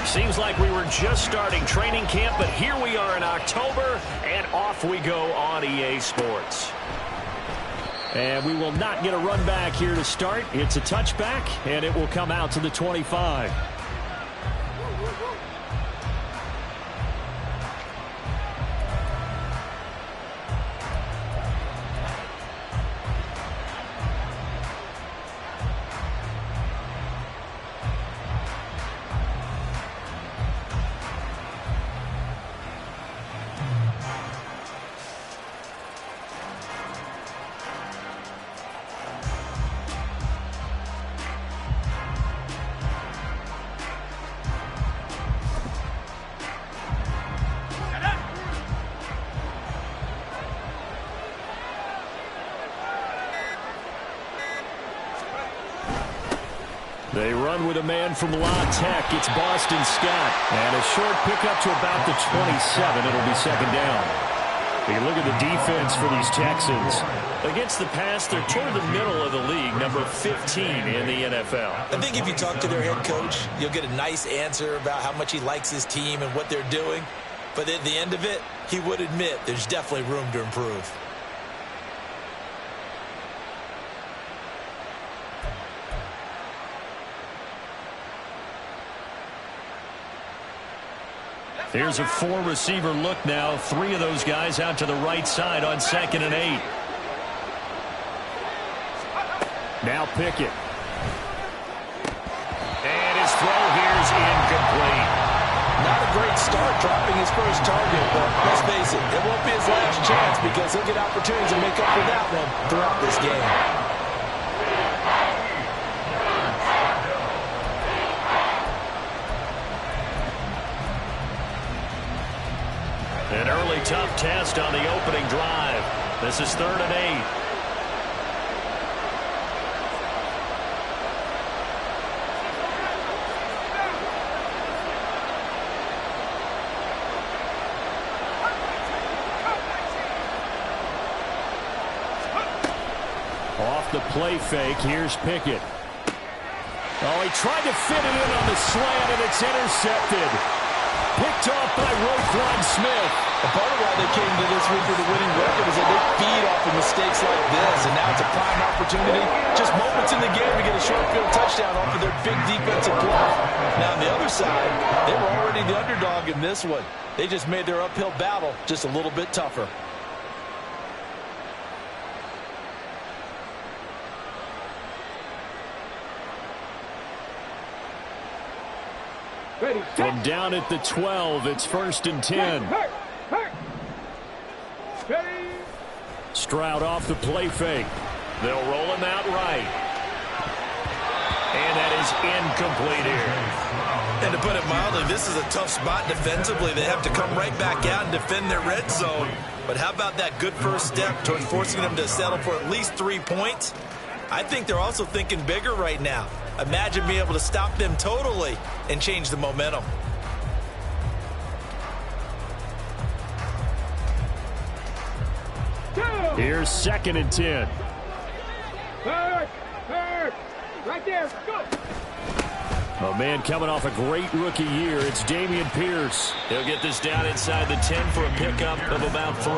Seems like we were just starting training camp, but here we are in October, and off we go on EA Sports. And we will not get a run back here to start. It's a touchback, and it will come out to the 25. They run with a man from La Tech. It's Boston Scott. And a short pickup to about the 27. It'll be second down. You look at the defense for these Texans. Against the pass, they're toward the middle of the league, number 15 in the NFL. I think if you talk to their head coach, you'll get a nice answer about how much he likes his team and what they're doing. But at the end of it, he would admit there's definitely room to improve. Here's a four-receiver look now. Three of those guys out to the right side on 2nd and 8. Now Pickett. And his throw here is incomplete. Not a great start dropping his first target, but let's face it, it won't be his last chance because he'll get opportunities to make up for that one throughout this game. An early tough test on the opening drive. This is 3rd and 8. Off the play fake, here's Pickett. Oh, he tried to fit it in on the slant, and it's intercepted. Picked off by Roquan Smith. A part of why they came to this week with a winning record is that they feed off of mistakes like this, and now it's a prime opportunity. Just moments in the game to get a short field touchdown off of their big defensive play. Now on the other side, they were already the underdog in this one. They just made their uphill battle just a little bit tougher. From down at the 12, it's 1st and 10. Stroud off the play fake. They'll roll him out right. And that is incomplete here. And to put it mildly, this is a tough spot defensively. They have to come right back out and defend their red zone. But how about that good first step towards forcing them to settle for at least 3 points? I think they're also thinking bigger right now. Imagine being able to stop them totally and change the momentum. Here's 2nd and 10. Right there, go! A man coming off a great rookie year. It's Dameon Pierce. He'll get this down inside the 10 for a pickup of about 3.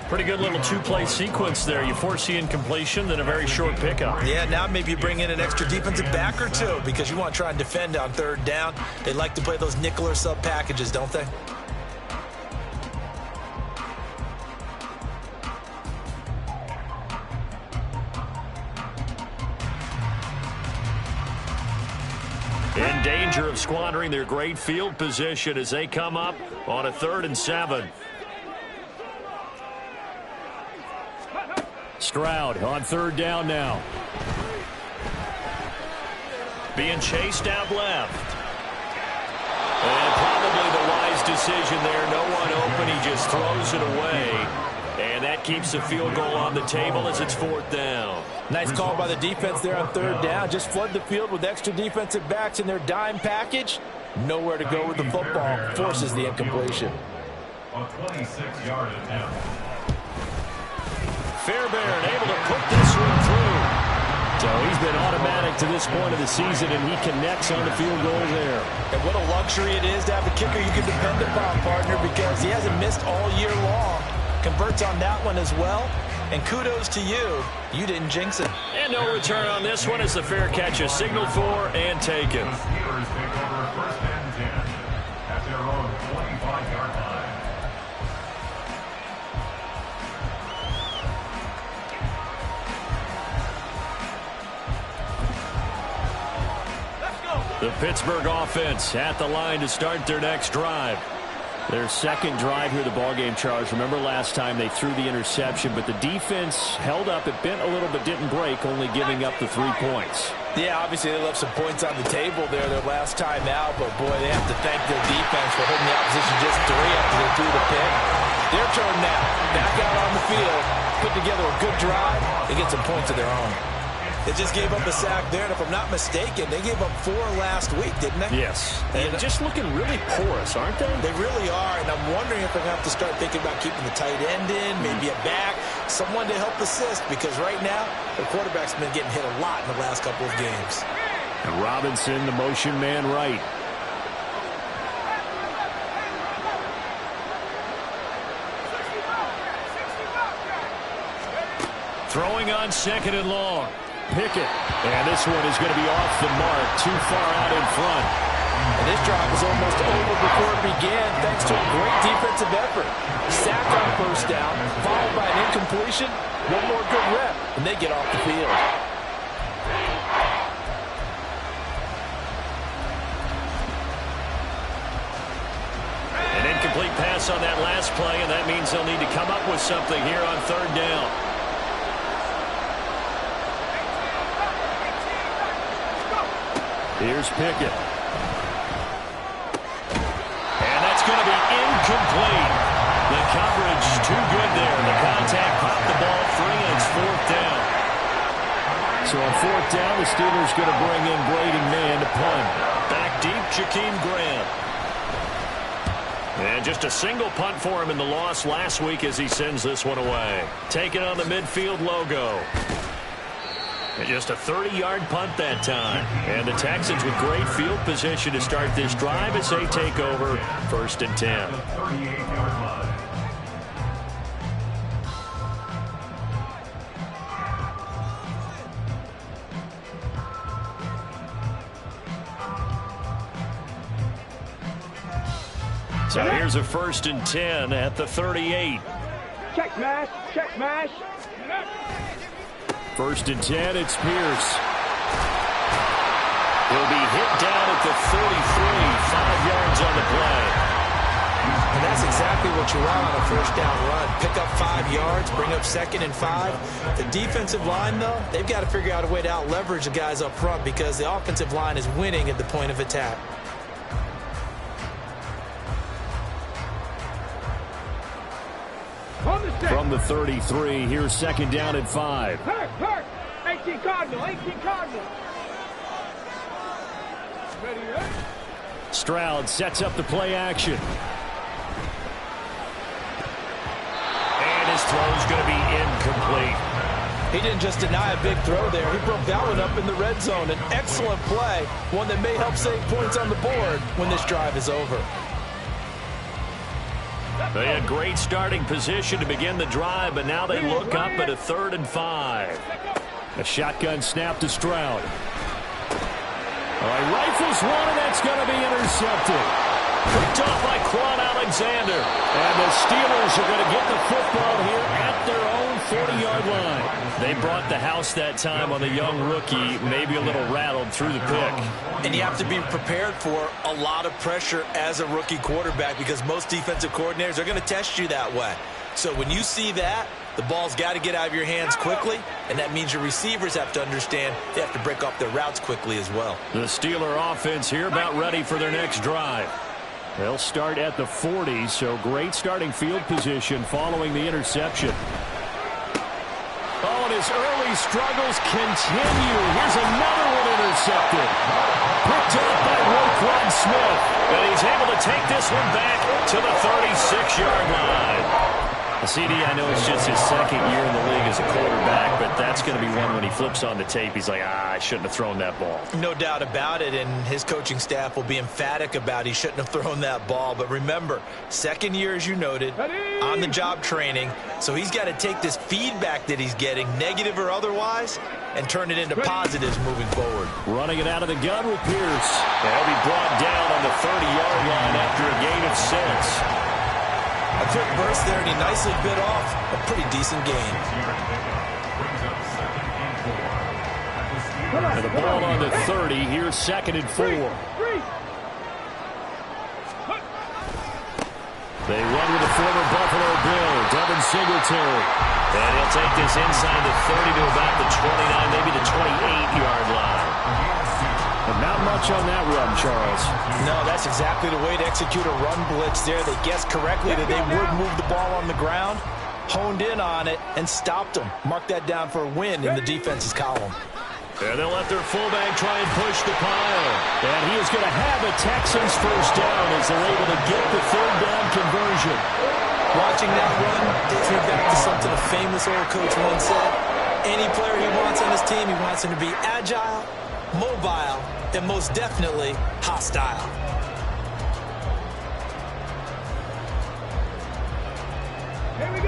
Pretty good little two-play sequence there. You force the incompletion, then a very short pickup. Yeah, now maybe you bring in an extra defensive back or two because you want to try and defend on 3rd down. They like to play those nickel or sub packages, don't they? In danger of squandering their great field position as they come up on a 3rd and 7. Stroud on 3rd down now. Being chased out left. And probably the wise decision there. No one open. He just throws it away. And that keeps the field goal on the table as it's 4th down. Nice call by the defense there on 3rd down. Just flood the field with extra defensive backs in their dime package. Nowhere to go with the football. Forces the incompletion. On 26-yard attempt. Fairbairn able to put this one through. So he's been automatic to this point of the season, and he connects on the field goal there. And what a luxury it is to have a kicker you can depend upon, partner, because he hasn't missed all year long. Converts on that one as well. And kudos to you. You didn't jinx it. And no return on this one as the fair catch is signaled for and taken. The Steelers take over first and 10 at their own 25-yard line. The Pittsburgh offense at the line to start their next drive. Their second drive here, the ballgame, Charles. Remember last time they threw the interception, but the defense held up. It bent a little but didn't break, only giving up the 3 points. Yeah, obviously they left some points on the table there their last time out, but boy, they have to thank their defense for holding the opposition just 3 after they threw the pick. Their turn now. Back out on the field, put together a good drive, and get some points of their own. They just gave up a sack there, and if I'm not mistaken, they gave up 4 last week, didn't they? Yes. And just looking really porous, aren't they? They really are, and I'm wondering if they're going to have to start thinking about keeping the tight end in, maybe a back, someone to help assist, because right now, the quarterback's been getting hit a lot in the last couple of games. And Robinson, the motion man right. Throwing on second and long. Pickett. And this one is going to be off the mark, too far out in front. And this drive was almost over before it began thanks to a great defensive effort. Sack on first down, followed by an incompletion. One more good rep, and they get off the field. An incomplete pass on that last play, and that means they'll need to come up with something here on third down. Here's Pickett. And that's going to be incomplete. The coverage too good there. The contact popped the ball free, and it's fourth down. So on fourth down, the Steelers going to bring in Braden Mann to punt. Back deep, Jakeem Grant. And just a single punt for him in the loss last week as he sends this one away. Taking on the midfield logo. And just a 30-yard punt that time. And the Texans with great field position to start this drive as they take over first and 10. The 38-yard line. So here's a first and 10 at the 38. Check mash, check mash. First and 10, it's Pierce. He'll be hit down at the 33, 5 yards on the play. And that's exactly what you want on a first down run. Pick up 5 yards, bring up second and 5. The defensive line, though, they've got to figure out a way to out-leverage the guys up front because the offensive line is winning at the point of attack. From the 33, here's second down at 5. Hurt. 18 Cardinal, 18 Cardinal. Ready, right? Stroud sets up the play action. And his throw's going to be incomplete. He didn't just deny a big throw there. He broke that one up in the red zone. An excellent play, one that may help save points on the board when this drive is over. They had great starting position to begin the drive, but now they look up at a 3rd and 5. A shotgun snap to Stroud. All right, rifles one, and that's going to be intercepted. Picked off by Quan Alexander. And the Steelers are going to get the football here at their own 40-yard line. They brought the house that time on the young rookie, maybe a little rattled through the pick. And you have to be prepared for a lot of pressure as a rookie quarterback because most defensive coordinators are going to test you that way. So when you see that, the ball's got to get out of your hands quickly, and that means your receivers have to understand they have to break off their routes quickly as well. The Steeler offense here about ready for their next drive. They'll start at the 40, so great starting field position following the interception. Oh, and his early struggles continue. Here's another one intercepted. Picked up by Roquan Smith. And he's able to take this one back to the 36-yard line. CD, I know it's just his second year in the league as a quarterback, but that's going to be one when he flips on the tape, he's like, I shouldn't have thrown that ball. No doubt about it, and his coaching staff will be emphatic about he shouldn't have thrown that ball. But remember, second year, as you noted, on-the-job training, so he's got to take this feedback that he's getting, negative or otherwise, and turn it into positives moving forward. Running it out of the gun with Pierce. They'll be brought down on the 30-yard line after a gain of 6. A quick burst there, and he nicely bit off a pretty decent gain. And the ball on the 30. Here's 2nd and 4. They run with the former Buffalo Bill, Devin Singletary. And he'll take this inside the 30 to about the 29, maybe the 28-yard line. But not much on that run, Charles. No, that's exactly the way to execute a run blitz there. They guessed correctly that they would move the ball on the ground, honed in on it, and stopped them. Mark that down for a win in the defense's column. And they'll let their fullback try and push the pile. And he is going to have a Texans first down as they're able to get the 3rd down conversion. Watching that run takes me back to something a famous old coach once said. Any player he wants on his team, he wants him to be agile, mobile, and most definitely hostile.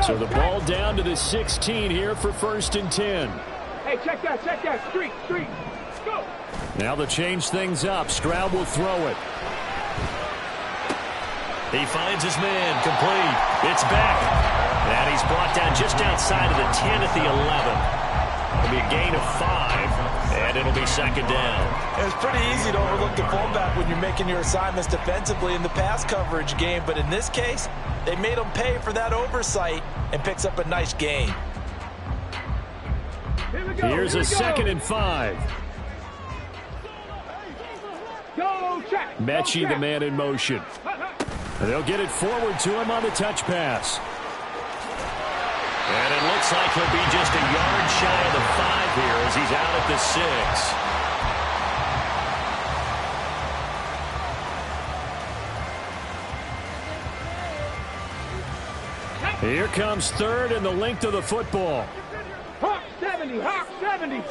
So the ball down to the 16 here for 1st and 10. Hey, check that, street, go! Now to change things up, Stroud will throw it. He finds his man, complete. It's back. And he's brought down just outside of the 10 at the 11. It'll be a gain of 5, and it'll be 2nd down. It's pretty easy to overlook the fullback when you're making your assignments defensively in the pass coverage game, but in this case, they made him pay for that oversight and picks up a nice gain. Here's a 2nd and 5. Go check! Mechie, the man in motion. And they'll get it forward to him on the touch pass. And it looks like he'll be just a yard shy of the 5 here as he's out at the 6. Here comes 3rd and the length of the football. Hawk 70!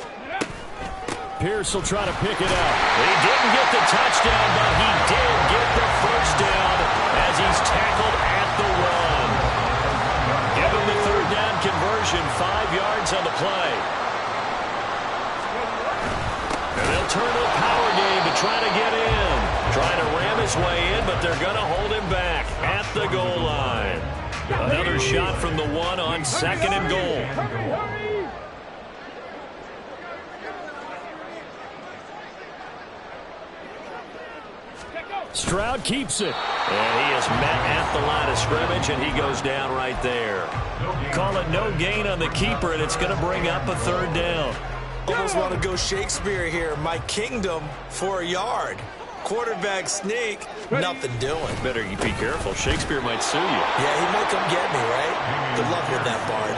Pierce will try to pick it up. He didn't get the touchdown, but he did get the first down as he's tackled at the 1. Give him the 3rd down conversion, 5 yards on the play. And they'll turn to a power game to try to get in. Trying to ram his way in, but they're going to hold him back at the goal line. Another shot from the 1 on 2nd and goal. Stroud keeps it. And he is met at the line of scrimmage, and he goes down right there. Call it no gain on the keeper, and it's going to bring up a 3rd down. Almost want to go Shakespeare here. My kingdom for a yard. Quarterback sneak, nothing doing. Better be careful. Shakespeare might sue you. Yeah, he might come get me, right? Good luck with that, Bard.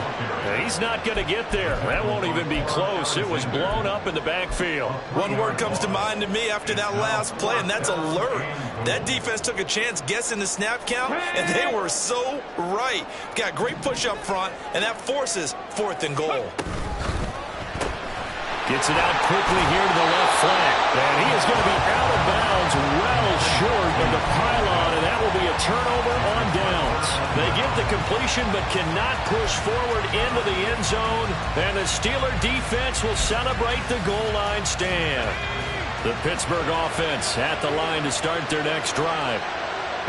He's not going to get there. That won't even be close. It was blown up in the backfield. One word comes to mind to me after that last play, and that's alert. That defense took a chance guessing the snap count, and they were so right. Got great push up front, and that forces 4th and goal. Gets it out quickly here to the left flank. And he is going to be out of bounds well short of the pylon, and that will be a turnover on downs. They get the completion but cannot push forward into the end zone, and the Steeler defense will celebrate the goal line stand. The Pittsburgh offense at the line to start their next drive.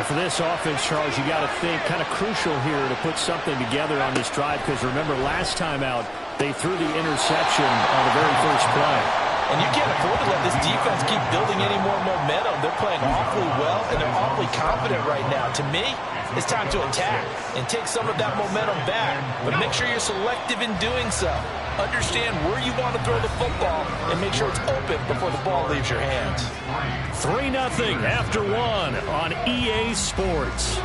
And for this offense, Charles, you got to think kind of crucial here to put something together on this drive, because remember last time out, they threw the interception on the very first play. And you can't afford to let this defense keep building any more momentum. They're playing awfully well, and they're awfully confident right now. To me, it's time to attack and take some of that momentum back. But make sure you're selective in doing so. Understand where you want to throw the football and make sure it's open before the ball leaves your hands. 3-0 after 1 on EA Sports.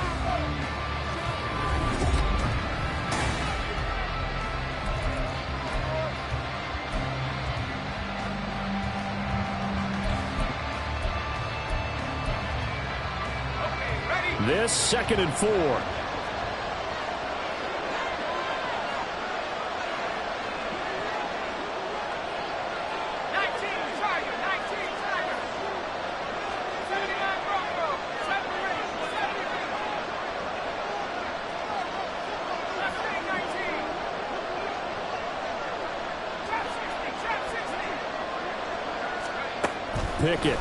This 2nd and 4. Pickett.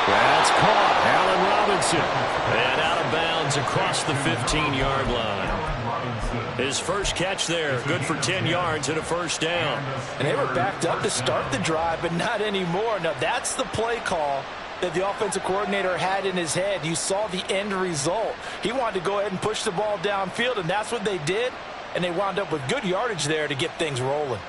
That's caught. Allen Robinson. And out of bounds across the 15-yard line. His first catch there, good for 10 yards and a first down. And they were backed up to start the drive, but not anymore. Now, that's the play call that the offensive coordinator had in his head. You saw the end result. He wanted to go ahead and push the ball downfield, and that's what they did. And they wound up with good yardage there to get things rolling.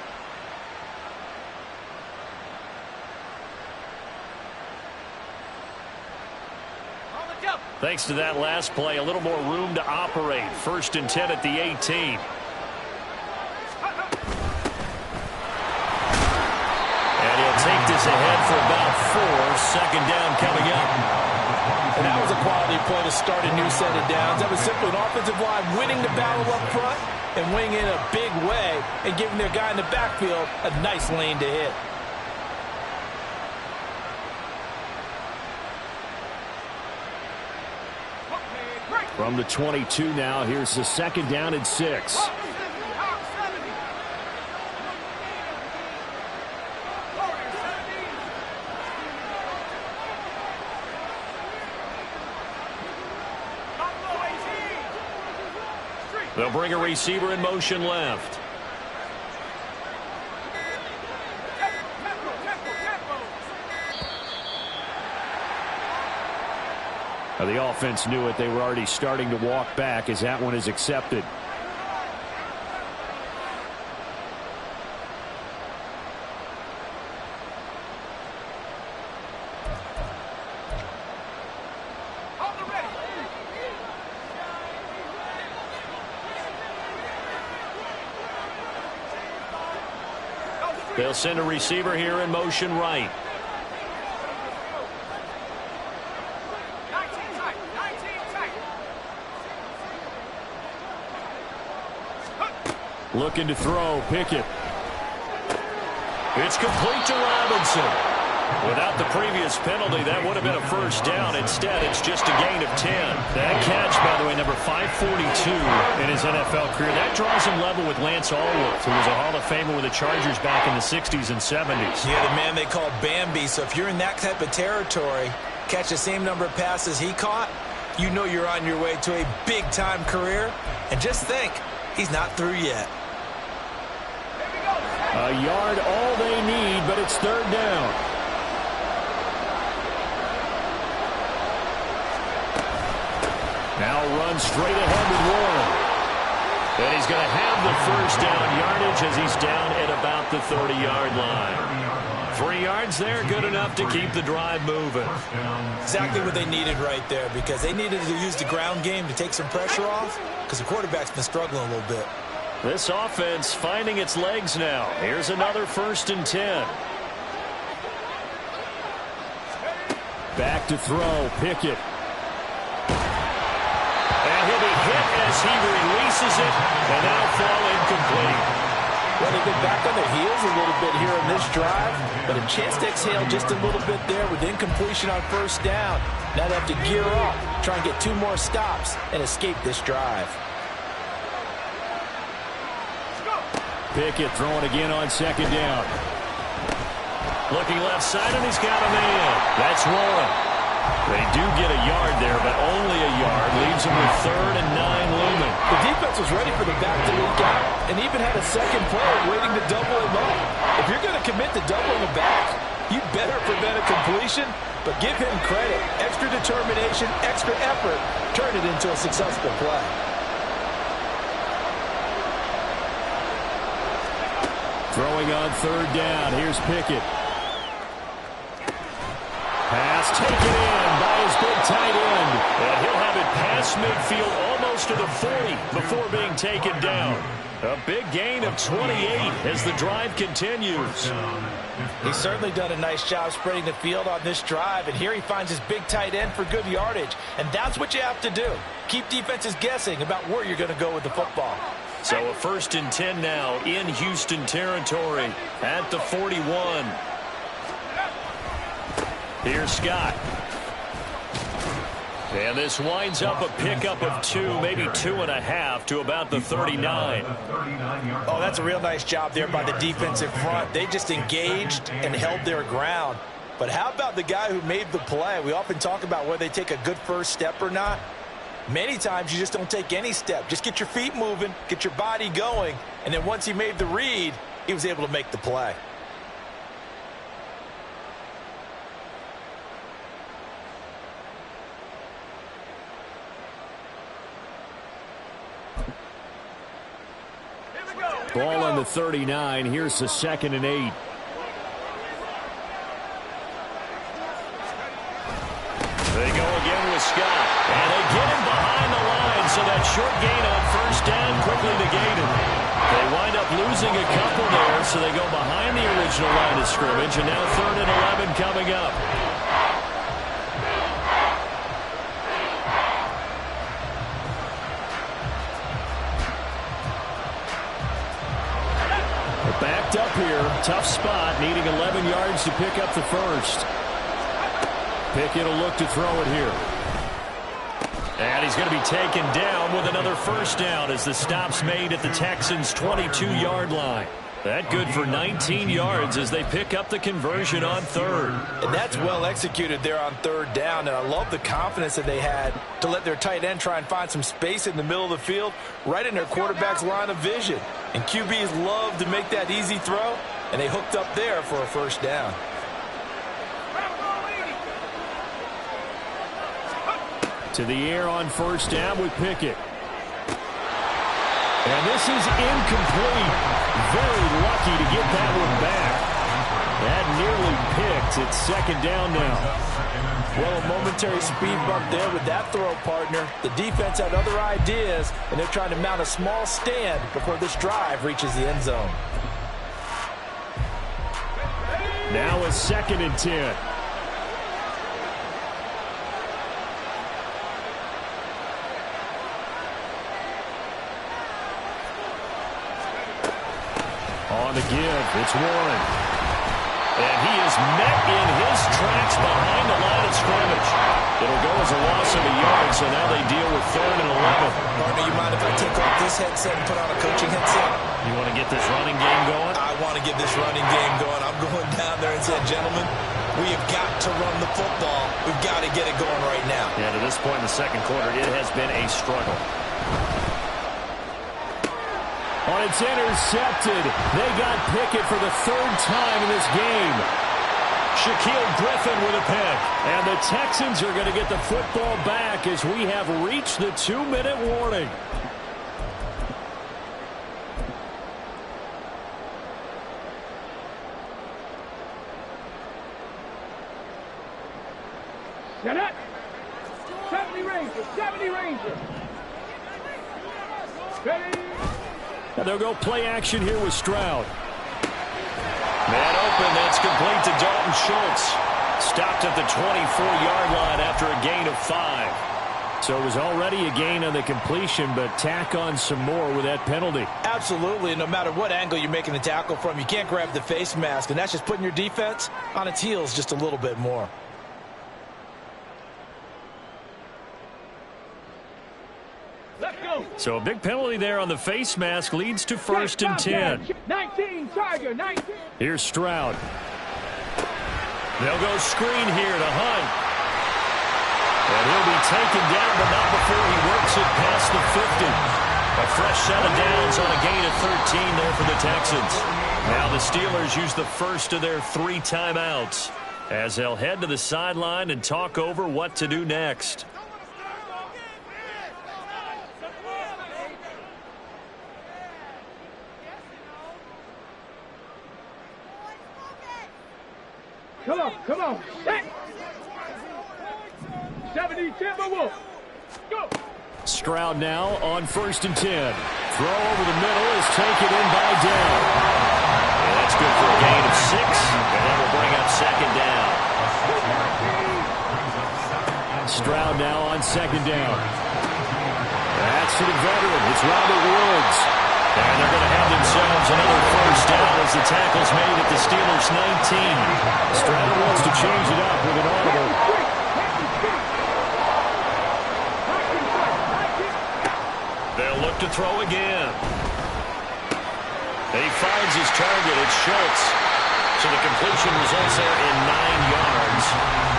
Thanks to that last play, a little more room to operate. 1st and 10 at the 18. And he'll take this ahead for about 4. 2nd down coming up. And that was a quality play to start a new set of downs. That was simply an offensive line winning the battle up front and winning in a big way and giving their guy in the backfield a nice lane to hit. From the 22 now, here's the 2nd down and 6. They'll bring a receiver in motion left. Now the offense knew it. They were already starting to walk back as that one is accepted. They'll send a receiver here in motion right. Looking to throw, Pickett. It's complete to Robinson. Without the previous penalty, that would have been a first down. Instead, it's just a gain of 10. That catch, by the way, number 542 in his NFL career. That draws him level with Lance Allworth, who was a Hall of Famer with the Chargers back in the 60s and 70s. Yeah, the man they called Bambi. So if you're in that type of territory, catch the same number of passes he caught, you know you're on your way to a big-time career. And just think, he's not through yet. A yard all they need, but it's 3rd down. Now runs straight ahead with Warren. And he's going to have the first down yardage as he's down at about the 30-yard line. 3 yards there, good enough to keep the drive moving. Exactly what they needed right there, because they needed to use the ground game to take some pressure off, because the quarterback's been struggling a little bit. This offense finding its legs now. Here's another 1st and 10. Back to throw, Pickett. And he'll be hit as he releases it, and now fall incomplete. Well, they've been back on their heels a little bit here in this drive, but a chance to exhale just a little bit there with incompletion on 1st down. Now they have to gear up, try and get 2 more stops, and escape this drive. Pickett throwing again on 2nd down. Looking left side, and he's got a man. That's Warren. They do get a yard there, but only a yard. Leaves them with 3rd and 9 looming. The defense was ready for the back to leak out, and even had a second player waiting to double him up. If you're going to commit to doubling the back, you better prevent a completion, but give him credit. Extra determination, extra effort, turn it into a successful play. Throwing on 3rd down. Here's Pickett. Pass taken in by his big tight end. And he'll have it past midfield almost to the 40 before being taken down. A big gain of 28 as the drive continues. He's certainly done a nice job spreading the field on this drive. And here he finds his big tight end for good yardage. And that's what you have to do. Keep defenses guessing about where you're going to go with the football. So a 1st and 10 now in Houston territory at the 41. Here's Scott. And this winds up a pickup of 2, maybe 2.5 to about the 39. Oh, that's a real nice job there by the defense in front. They just engaged and held their ground. But how about the guy who made the play? We often talk about whether they take a good first step or not. Many times you just don't take any step. Just get your feet moving, get your body going, and then once he made the read, he was able to make the play. Ball on the 39. Here's the 2nd and 8. They go again with Scott. And they get him behind the line, so that short gain on first down quickly negated. They wind up losing a couple there, so they go behind the original line of scrimmage, and now 3rd and 11 coming up. Backed up here, tough spot, needing 11 yards to pick up the first. Pickett will look to throw it here. And he's going to be taken down with another first down as the stop's made at the Texans' 22-yard line. That good for 19 yards as they pick up the conversion on 3rd. And that's well executed there on 3rd down. And I love the confidence that they had to let their tight end try and find some space in the middle of the field, right in their quarterback's line of vision. And QBs love to make that easy throw, and they hooked up there for a first down. To the air on first down with Pickett. And this is incomplete. Very lucky to get that one back. That nearly picked. It's 2nd down now. Well, a momentary speed bump there with that throw, partner. The defense had other ideas, and they're trying to mount a small stand before this drive reaches the end zone. Now a 2nd and 10. On the give, it's Warren. And he is met in his tracks behind the line of scrimmage. It'll go as a loss of a yard, so now they deal with 3rd and 11. Partner, you mind if I take off this headset and put on a coaching headset? You want to get this running game going? I want to get this running game going. I'm going down there and saying, gentlemen, we have got to run the football. We've got to get it going right now. Yeah, to this point in the 2nd quarter, it has been a struggle. Oh, it's intercepted. They got Pickett for the 3rd time in this game. Shaquille Griffin with a pick. And the Texans are going to get the football back as we have reached the 2-minute warning. Set up. 70 Rangers. 70 Rangers. Ready. And they'll go play action here with Stroud. Man open, that's complete to Dalton Schultz. Stopped at the 24-yard line after a gain of 5. So it was already a gain on the completion, but tack on some more with that penalty. Absolutely, and no matter what angle you're making the tackle from, you can't grab the face mask, and that's just putting your defense on its heels just a little bit more. Let's go. So a big penalty there on the face mask leads to 1st and 10. 19, Tiger, 19. Here's Stroud. They'll go screen here to Hunt. And he'll be taken down, but not before he works it past the 50. A fresh set of downs on a gain of 13 there for the Texans. Now the Steelers use the first of their 3 timeouts as they'll head to the sideline and talk over what to do next. Come on, set. 70 Timberwolves. Go. Stroud now on 1st and 10. Throw over the middle is taken in by Dell. And that's good for a gain of 6, and that will bring up 2nd down. Stroud now on 2nd down. That's to the veteran. It's Robert Woods. And they're going to have themselves another first down as the tackle's made at the Steelers' 19. Stroud wants to change it up with an audible. throw again. He finds his target. It's Schultz. So the completion results there in 9 yards.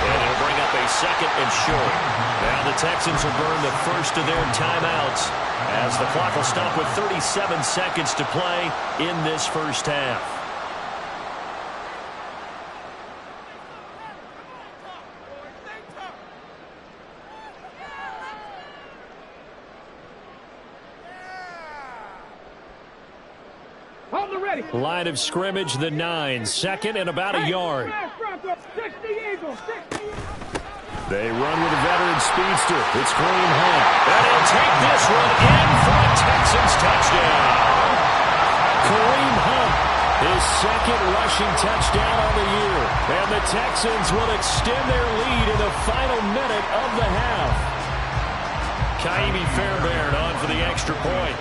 And it'll bring up a 2nd and short. Now the Texans will burn the first of their timeouts as the clock will stop with 37 seconds to play in this first half. Line of scrimmage, the 9. 2nd and about a yard. They run with a veteran speedster. It's Kareem Hunt. And he'll take this one in for a Texans touchdown. Kareem Hunt, his 2nd rushing touchdown on the year. And the Texans will extend their lead in the final minute of the half. Kaimi Fairbairn on for the extra point.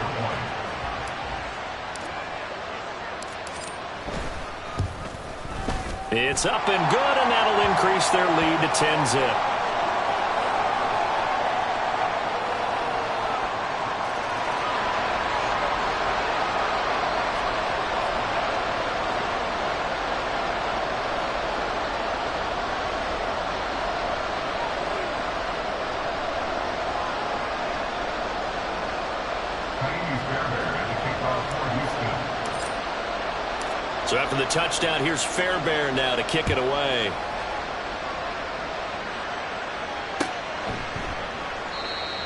It's up and good, and that'll increase their lead to 10-zip. So after the touchdown, here's Fairbairn now to kick it away.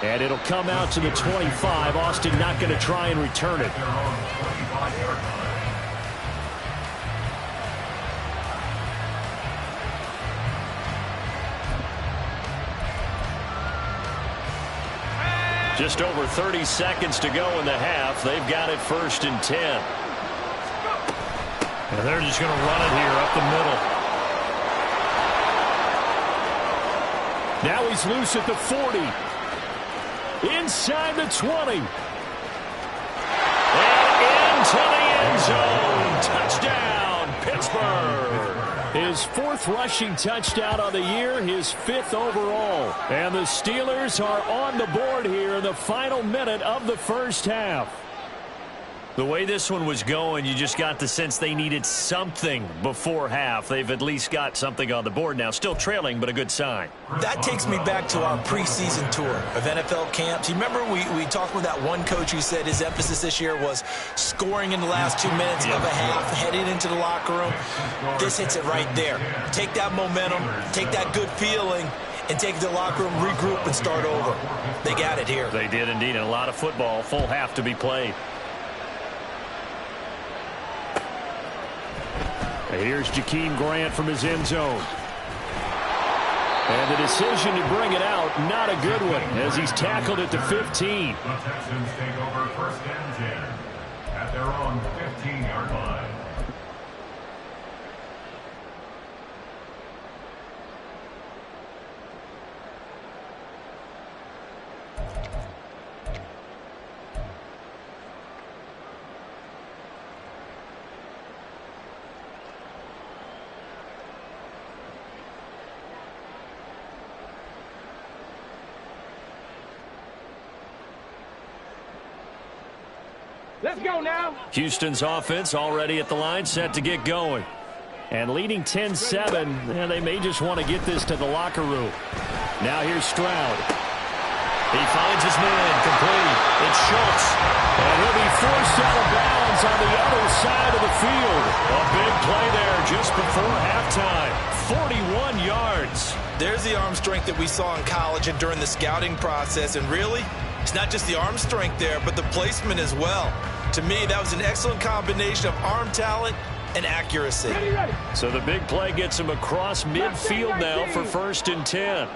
And it'll come out to the 25. Austin not going to try and return it. Just over 30 seconds to go in the half. They've got it 1st and 10. And they're just going to run it here up the middle. Now he's loose at the 40. Inside the 20. And into the end zone. Touchdown, Pittsburgh. His 4th rushing touchdown on the year, his 5th overall. And the Steelers are on the board here in the final minute of the first half. The way this one was going, you just got the sense they needed something before half. They've at least got something on the board now. Still trailing, but a good sign. That takes me back to our preseason tour of NFL camps. You remember we talked with that one coach who said his emphasis this year was scoring in the last 2 minutes of a half, heading into the locker room. This hits it right there. Take that momentum, take that good feeling, and take it to the locker room, regroup, and start over. They got it here. They did indeed. And a lot of football, full half to be played. Here's Jakeem Grant from his end zone. And the decision to bring it out, not a good one, as he's tackled at the 15. The Texans take over 1st and 10 at their own 15-yard line. Let's go now. Houston's offense already at the line, set to get going. And leading 10-7, and they may just want to get this to the locker room. Now here's Stroud. He finds his man, complete. It's Schultz. And he'll be forced out of bounds on the other side of the field. A big play there just before halftime. 41 yards. There's the arm strength that we saw in college and during the scouting process. And really, it's not just the arm strength there, but the placement as well. To me, that was an excellent combination of arm talent and accuracy. Ready. So the big play gets him across midfield now for 1st and 10.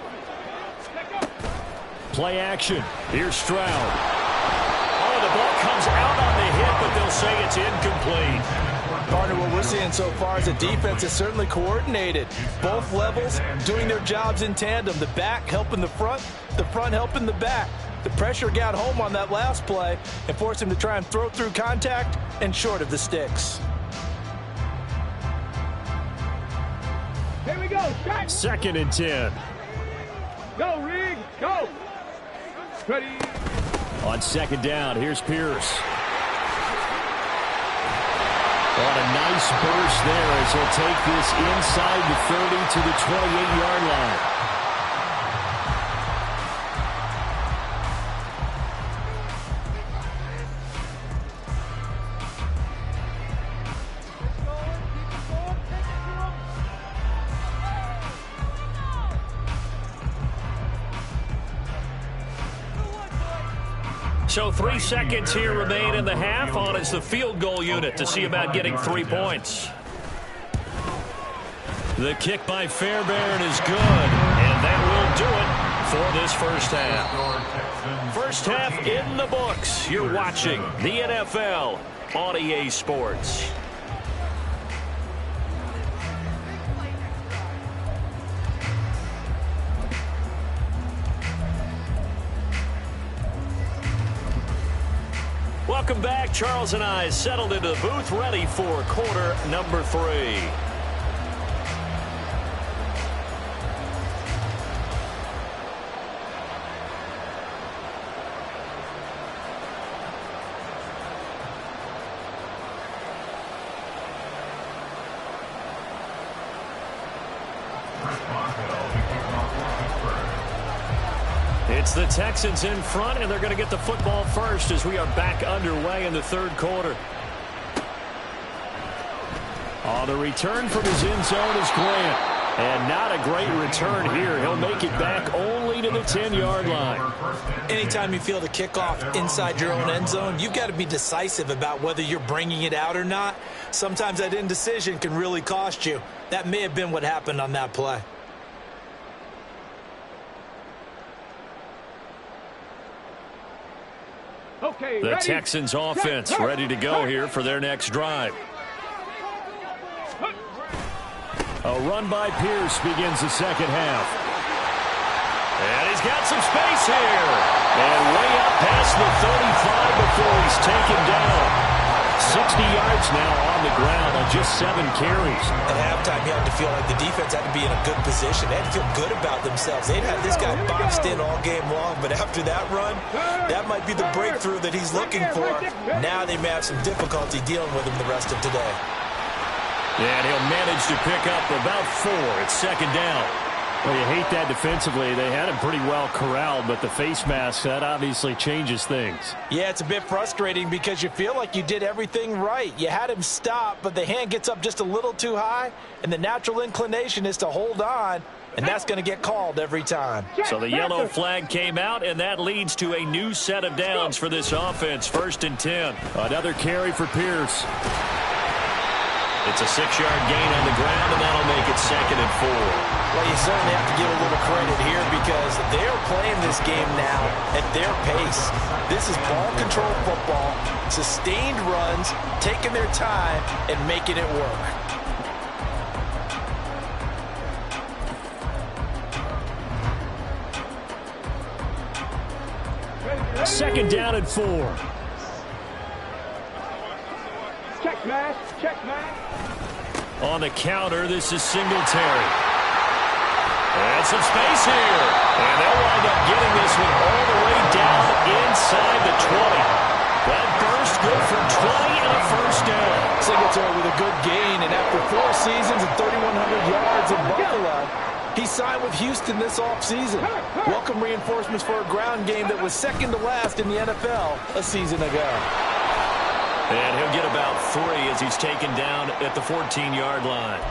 Play action. Here's Stroud. Oh, the ball comes out on the hit, but they'll say it's incomplete. Partner, what we're seeing so far is the defense is certainly coordinated. Both levels doing their jobs in tandem. The back helping the front helping the back. The pressure got home on that last play and forced him to try and throw through contact and short of the sticks. Here we go. Shot. 2nd and 10. Go, Rig. Go. Ready. On second down, here's Pierce. On a nice burst there as he'll take this inside the 30 to the 28-yard line. So 3 seconds here remain in the half. On is the field goal unit to see about getting 3 points. The kick by Fairbairn is good, and that will do it for this first half. First half in the books. You're watching the NFL on EA Sports. Welcome back. Charles and I settled into the booth, ready for quarter number 3. It's the Texans in front, and they're going to get the football first as we are back underway in the third quarter. Oh, the return from his end zone is Grant. And not a great return here. He'll make it back only to the 10-yard line. Anytime you feel the kickoff inside your own end zone, you've got to be decisive about whether you're bringing it out or not. Sometimes that indecision can really cost you. That may have been what happened on that play. Okay, the ready? Texans offense ready to go here for their next drive. A run by Pierce begins the second half. And he's got some space here. And way up past the 35 before he's taken down. 60 yards now on the ground on just 7 carries. At halftime, you had to feel like the defense had to be in a good position. They had to feel good about themselves. They'd had this guy boxed in all game long, but after that run, that might be the breakthrough that he's looking for. Now they may have some difficulty dealing with him the rest of today. And he'll manage to pick up about 4. It's second down. Well, you hate that defensively. They had him pretty well corralled, but the face mask, that obviously changes things. Yeah, it's a bit frustrating because you feel like you did everything right. You had him stop, but the hand gets up just a little too high, and the natural inclination is to hold on, and that's going to get called every time. So the yellow flag came out, and that leads to a new set of downs for this offense. 1st and 10. Another carry for Pierce. It's a 6-yard gain on the ground, and that'll make it 2nd and 4. Well, you certainly have to give a little credit here because they're playing this game now at their pace. This is ball control football, sustained runs, taking their time, and making it work. Second down and 4. Check, man. Check, man. On the counter, this is Singletary. And some space here. And they'll wind up getting this one all the way down inside the 20. That burst good for 20 and a first down. Singletary with a good gain, and after 4 seasons and 3,100 yards in Buffalo, he signed with Houston this offseason. Welcome reinforcements for a ground game that was second to last in the NFL a season ago. And he'll get about 3 as he's taken down at the 14-yard line.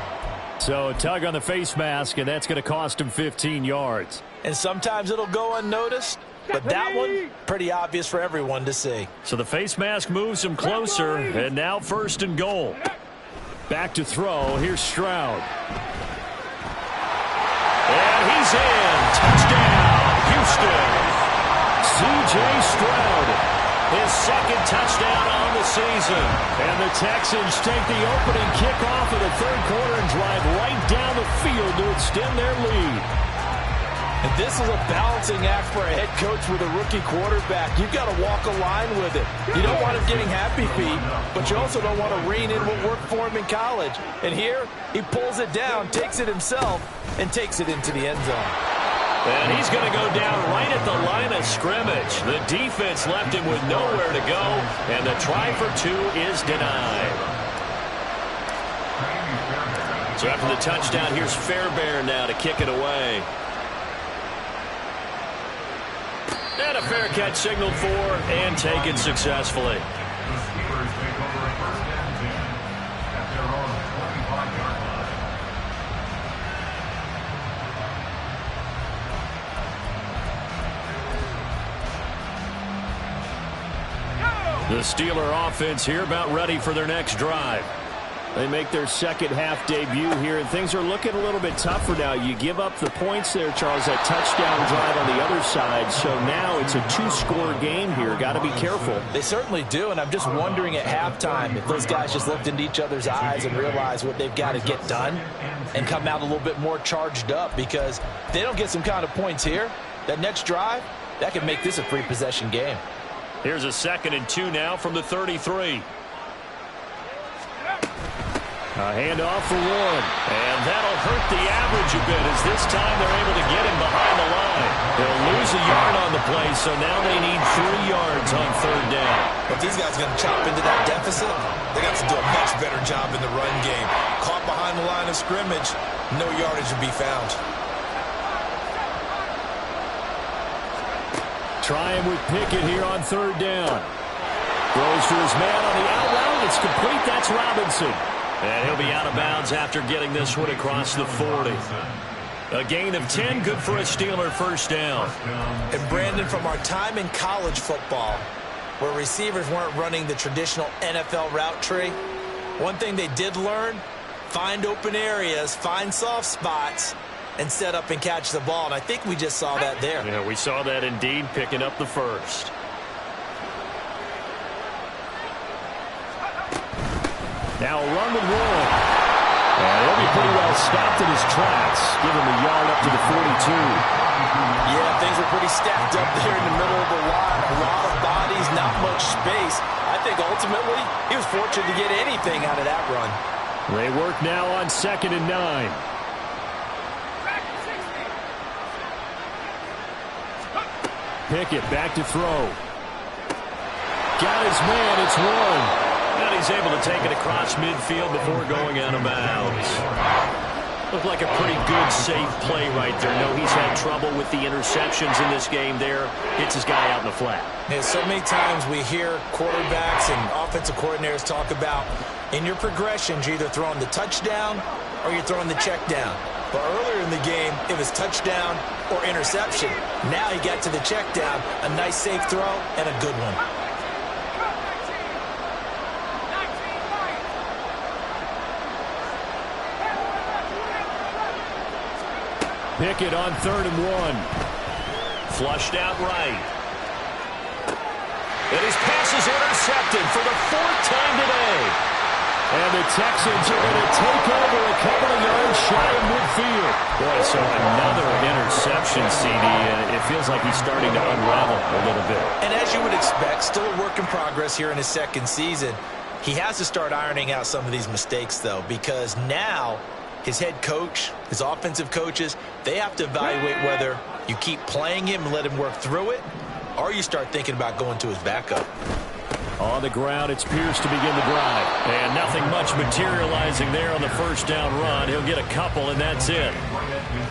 So a tug on the face mask, and that's going to cost him 15 yards. And sometimes it'll go unnoticed, but that one, pretty obvious for everyone to see. So the face mask moves him closer, and now 1st and goal. Back to throw. Here's Stroud. And he's in. Touchdown, Houston. C.J. Stroud. His 2nd touchdown on the season. And the Texans take the opening kickoff of the 3rd quarter and drive right down the field to extend their lead. And this is a balancing act for a head coach with a rookie quarterback. You've got to walk a line with it. You don't want him getting happy feet, but you also don't want to rein in what worked for him in college. And here, he pulls it down, takes it himself, and takes it into the end zone. And he's going to go down right at the line of scrimmage. The defense left him with nowhere to go, and the try for two is denied. So after the touchdown, here's Fairbairn now to kick it away. And a fair catch signaled for and taken successfully. The Steelers take over a first and 10 at their own 25-yard line. The Steeler offense here about ready for their next drive. They make their second half debut here, and things are looking a little bit tougher now. You give up the points there, Charles, that touchdown drive on the other side. So now it's a two-score game here. Got to be careful. They certainly do, and I'm just wondering at halftime if those guys just looked into each other's eyes and realized what they've got to get done and come out a little bit more charged up, because if they don't get some kind of points here, that next drive, that could make this a three-possession game. Here's a 2nd and 2 now from the 33. A handoff for Warren. And that'll hurt the average a bit, as this time they're able to get him behind the line. They'll lose a yard on the play, so now they need 3 yards on 3rd down. But these guys are going to chop into that deficit. They got to do a much better job in the run game. Caught behind the line of scrimmage, no yardage to be found. Try him with Pickett here on 3rd down. Throws to his man on the out route. It's complete. That's Robinson. And he'll be out of bounds after getting this one across the 40. A gain of 10, good for a Steeler first down. And Brandon, from our time in college football, where receivers weren't running the traditional NFL route tree, one thing they did learn, find open areas, find soft spots, and set up and catch the ball. And I think we just saw that there. Yeah, we saw that indeed, picking up the first. Now a run with Warren. And he'll be pretty well stopped in his tracks. Give him a yard up to the 42. Yeah, things were pretty stacked up there in the middle of the line. A lot of bodies, not much space. I think ultimately he was fortunate to get anything out of that run. They work now on 2nd and 9. Pickett back to throw. Got his man. It's Warren. And he's able to take it across midfield before going out of bounds. Looked like a pretty good, safe play right there. No, he's had trouble with the interceptions in this game there. Hits his guy out in the flat. Yeah, so many times we hear quarterbacks and offensive coordinators talk about in your progressions, you're either throwing the touchdown or you're throwing the check down. But earlier in the game, it was touchdown or interception. Now he got to the check down, a nice safe throw, and a good one. Pickett on 3rd and 1. Flushed out right. And his pass is intercepted for the 4th time today. And the Texans are going to take over a couple of yards shy of midfield. Boy, so another interception, CD. It feels like he's starting to unravel a little bit. And as you would expect, still a work in progress here in his 2nd season. He has to start ironing out some of these mistakes, though, because now his head coach, his offensive coaches, they have to evaluate whether you keep playing him and let him work through it, or you start thinking about going to his backup. On the ground, it's Pierce to begin the drive. And nothing much materializing there on the 1st down run. He'll get a couple, and that's it.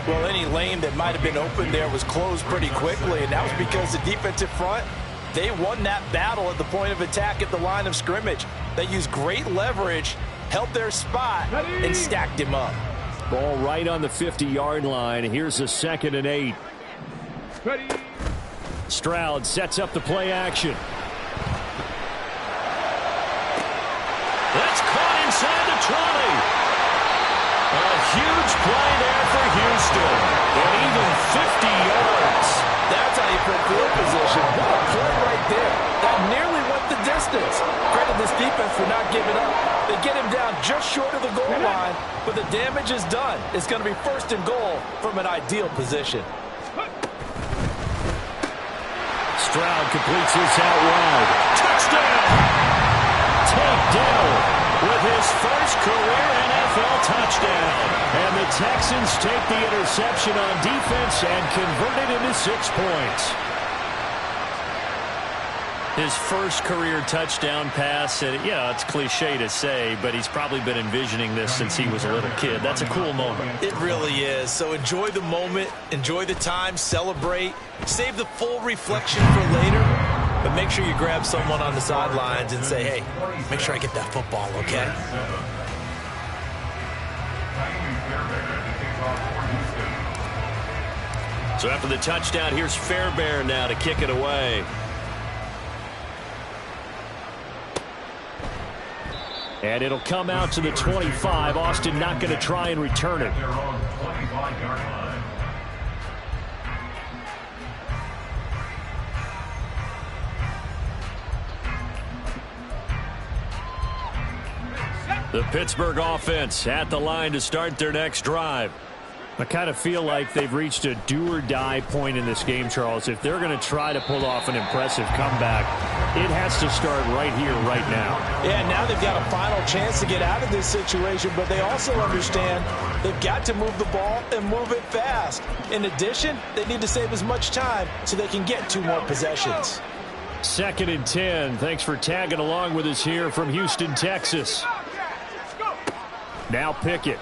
Well, any lane that might have been open there was closed pretty quickly, and that was because the defensive front, they won that battle at the point of attack at the line of scrimmage. They used great leverage, held their spot, and stacked him up. Ball right on the 50-yard line. Here's a 2nd and 8. Ready. Stroud sets up the play action. That's caught inside the 20. A huge play there for Houston. And even 50 yards. That's how you put field position. What a play right there. That nearly went the distance. Credit this defense for not giving up. They get him down just short of the goal line, but the damage is done. It's going to be 1st and goal from an ideal position. Stroud completes this out wide. Touchdown! Take down with his first career NFL touchdown. And the Texans take the interception on defense and convert it into 6 points. His first career touchdown pass, and yeah, it's cliche to say, but he's probably been envisioning this since he was a little kid. That's a cool moment. It really is. So enjoy the moment, enjoy the time, celebrate, save the full reflection for later, but make sure you grab someone on the sidelines and say, hey, make sure I get that football, okay? So after the touchdown, here's Fairbairn now to kick it away. And it'll come out to the 25. Austin not going to try and return it. The Pittsburgh offense at the line to start their next drive. I kind of feel like they've reached a do-or-die point in this game, Charles. If they're going to try to pull off an impressive comeback, it has to start right here, right now. Yeah, now they've got a final chance to get out of this situation, but they also understand they've got to move the ball and move it fast. In addition, they need to save as much time so they can get 2 more possessions. 2nd and 10. Thanks for tagging along with us here from Houston, Texas. Now Pickett.